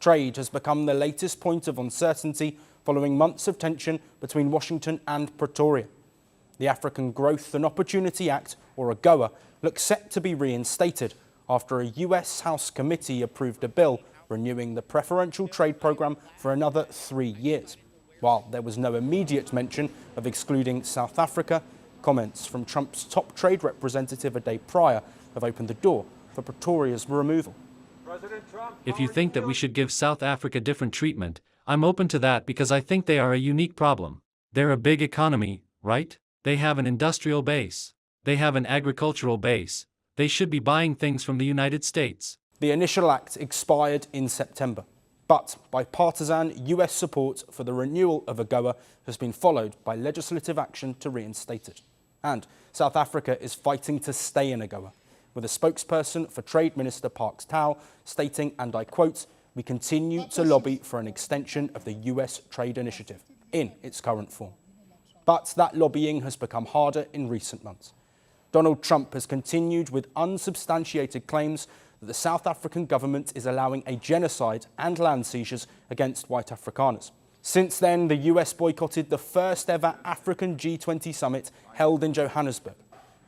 Trade has become the latest point of uncertainty following months of tension between Washington and Pretoria. The African Growth and Opportunity Act, or AGOA, looks set to be reinstated after a US House committee approved a bill renewing the preferential trade program for another 3 years. While there was no immediate mention of excluding South Africa, comments from Trump's top trade representative a day prior have opened the door for Pretoria's removal. If you think that we should give South Africa different treatment, I'm open to that because I think they are a unique problem. They're a big economy, right? They have an industrial base. They have an agricultural base. They should be buying things from the United States. The initial act expired in September, but bipartisan US support for the renewal of AGOA has been followed by legislative action to reinstate it. And South Africa is fighting to stay in AGOA, with a spokesperson for Trade Minister Parks Tau stating, and I quote, "We continue to lobby for an extension of the US trade initiative in its current form." But that lobbying has become harder in recent months. Donald Trump has continued with unsubstantiated claims that the South African government is allowing a genocide and land seizures against white Afrikaners. Since then, the US boycotted the first ever African G20 summit held in Johannesburg,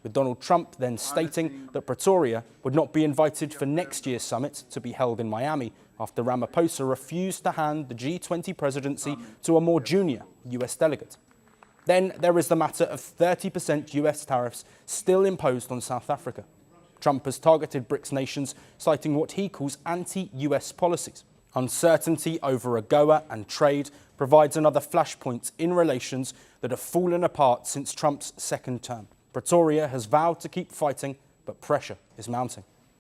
with Donald Trump then stating that Pretoria would not be invited for next year's summit to be held in Miami after Ramaphosa refused to hand the G20 presidency to a more junior US delegate. Then there is the matter of 30% US tariffs still imposed on South Africa. Trump has targeted BRICS nations, citing what he calls anti-US policies. Uncertainty over AGOA and trade provides another flashpoint in relations that have fallen apart since Trump's second term. Pretoria has vowed to keep fighting, but pressure is mounting.